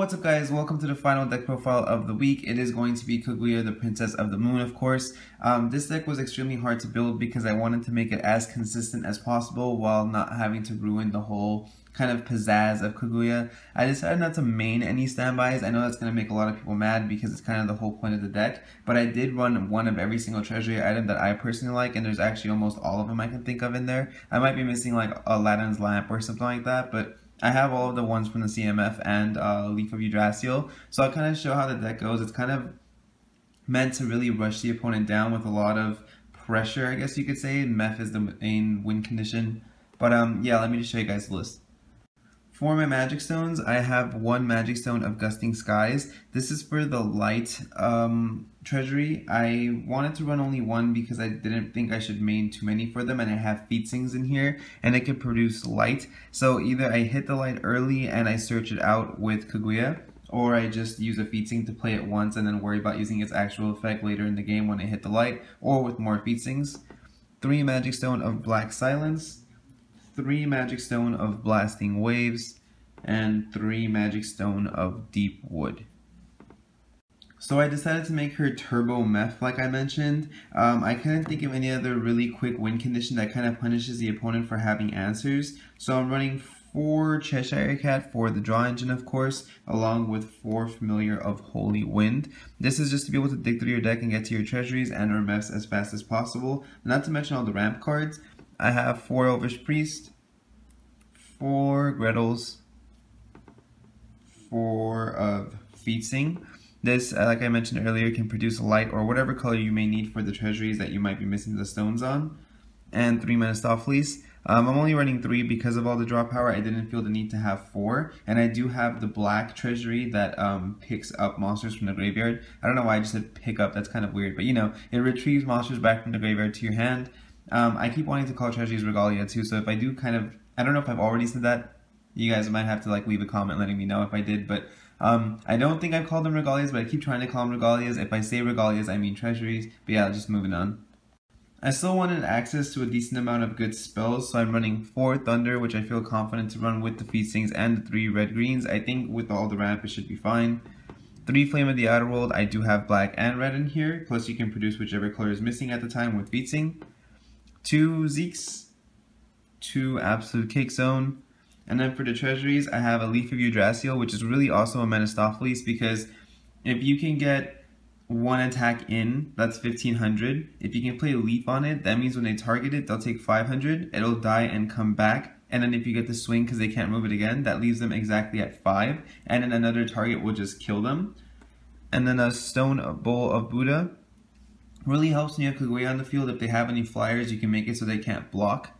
What's up guys, welcome to the final deck profile of the week. It is going to be Kaguya, the Princess of the Moon, of course. This deck was extremely hard to build because I wanted to make it as consistent as possible while not having to ruin the whole kind of pizzazz of Kaguya. I decided not to main any standbys. I know that's going to make a lot of people mad because it's kind of the whole point of the deck, but I did run one of every single treasury item that I personally like, and there's actually almost all of them I can think of in there. I might be missing like Aladdin's Lamp or something like that, but I have all of the ones from the CMF and Leaf of Yggdrasil, so I'll kind of show how the deck goes. It's kind of meant to really rush the opponent down with a lot of pressure, I guess you could say. Mef is the main win condition, but yeah, let me just show you guys the list. For my magic stones, I have one magic stone of Gusting Skies. This is for the light treasury. I wanted to run only one because I didn't think I should main too many for them, and I have Feetsings in here and it can produce light. So either I hit the light early and I search it out with Kaguya, or I just use a Feetsing to play it once and then worry about using its actual effect later in the game when I hit the light, or with more Feetsings. 3 magic stone of Black Silence, 3 magic stone of Blasting Waves, and 3 magic stone of Deep Wood. So I decided to make her Turbo Mef like I mentioned. I couldn't think of any other really quick win condition that kind of punishes the opponent for having answers. So I'm running 4 Cheshire Cat for the draw engine, of course, along with 4 Familiar of Holy Wind. This is just to be able to dig through your deck and get to your treasuries and or Mefs as fast as possible. Not to mention all the ramp cards. I have 4 Elvish Priest, 4 Grettles, 4 of Feetsing. This, like I mentioned earlier, can produce a light or whatever color you may need for the treasuries that you might be missing the stones on. And 3 Mephistopheles. I'm only running 3 because of all the draw power. I didn't feel the need to have 4. And I do have the black treasury that picks up monsters from the graveyard. I don't know why I just said pick up, that's kind of weird. But you know, it retrieves monsters back from the graveyard to your hand. I keep wanting to call treasuries Regalia too, so if I do I don't know if I've already said that. You guys might have to like leave a comment letting me know if I did, but I don't think I've called them Regalias, but I keep trying to call them Regalias. If I say Regalias, I mean treasuries. But yeah, just moving on. I still wanted access to a decent amount of good spells, so I'm running 4 Thunder, which I feel confident to run with the Feastings and the 3 Red Greens. I think with all the ramp, it should be fine. 3 Flame of the Outer World. I do have black and red in here, plus you can produce whichever color is missing at the time with Feetsing. 2 Zeeks, 2 Absolute Cake Zone, and then for the treasuries, I have a Leaf of Yggdrasil, which is really also a Mephistopheles, because if you can get 1 attack in, that's 1500. If you can play a Leaf on it, that means when they target it, they'll take 500, it'll die and come back, and then if you get the swing because they can't move it again, that leaves them exactly at 5, and then another target will just kill them. And then a Stone Bowl of Buddha. Really helps when you have Kaguya on the field. If they have any flyers, you can make it so they can't block.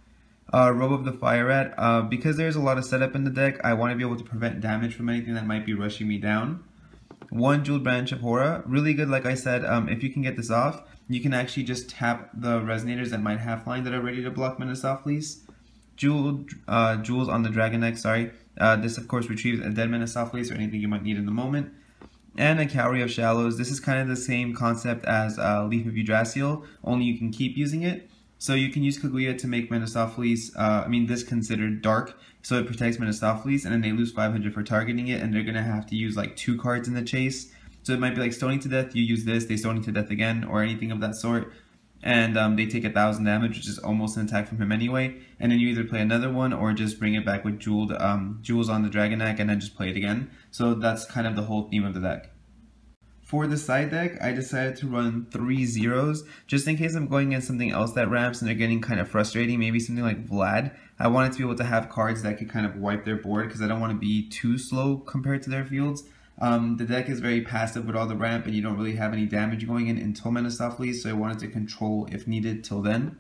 Robe of the Fire Rat. Because there's a lot of setup in the deck, I want to be able to prevent damage from anything that might be rushing me down. 1 Jeweled Branch of Hora. Really good, like I said, if you can get this off, you can actually just tap the Resonators that might have flying that are ready to block Mephistopheles. Jewels on the Dragon Neck, sorry. This, of course, retrieves a dead Mephistopheles or anything you might need in the moment. And a Cowrie of Shallows. This is kind of the same concept as Leaf of Yggdrasil, only you can keep using it. So you can use Kaguya to make Mephistopheles, this considered dark, so it protects Mephistopheles, and then they lose 500 for targeting it, and they're going to have to use like 2 cards in the chase. So it might be like Stoning to Death, you use this, they Stoning to Death again, or anything of that sort. And they take 1000 damage, which is almost an attack from him anyway. And then you either play another one or just bring it back with jewels on the Dragon Neck and then just play it again. So that's kind of the whole theme of the deck. For the side deck, I decided to run 3 zeros, just in case I'm going against something else that ramps and they're getting kind of frustrating, maybe something like Vlad. I wanted to be able to have cards that could kind of wipe their board because I don't want to be too slow compared to their fields. The deck is very passive with all the ramp, and you don't really have any damage going in until Mephistopheles, so I wanted to control if needed till then.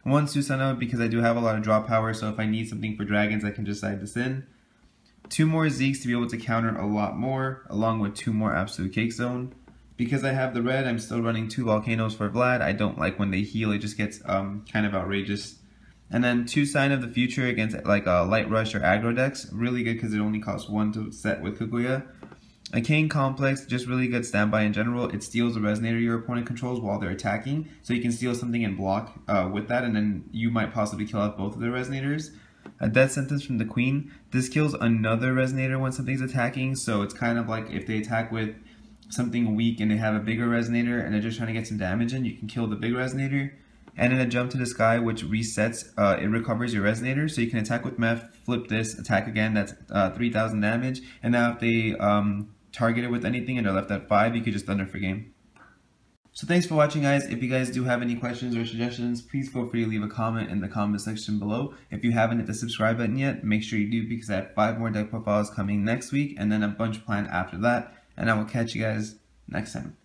1 Susanoo because I do have a lot of draw power, so if I need something for dragons, I can just side this in. 2 more Zeeks to be able to counter a lot more, along with 2 more Absolute Cake Zone. Because I have the red, I'm still running 2 Volcanoes for Vlad. I don't like when they heal, it just gets kind of outrageous. And then 2 Sign of the Future against like a Light Rush or aggro decks. Really good because it only costs 1 to set with Kaguya. A Cane Complex, just really good standby in general. It steals the Resonator your opponent controls while they're attacking, so you can steal something and block with that, and then you might possibly kill out both of the Resonators. A death sentence from the queen. This kills another resonator when something's attacking, so it's kind of like if they attack with something weak and they have a bigger resonator and they're just trying to get some damage in, you can kill the big resonator. And then a jump to the sky, which resets, it recovers your resonator, so you can attack with Meph, flip this, attack again, that's 3,000 damage, and now if they target it with anything and they're left at 5, you could just thunder for game. So thanks for watching, guys. If you guys do have any questions or suggestions, please feel free to leave a comment in the comment section below. If you haven't hit the subscribe button yet, make sure you do, because I have 5 more deck profiles coming next week and then a bunch planned after that. And I will catch you guys next time.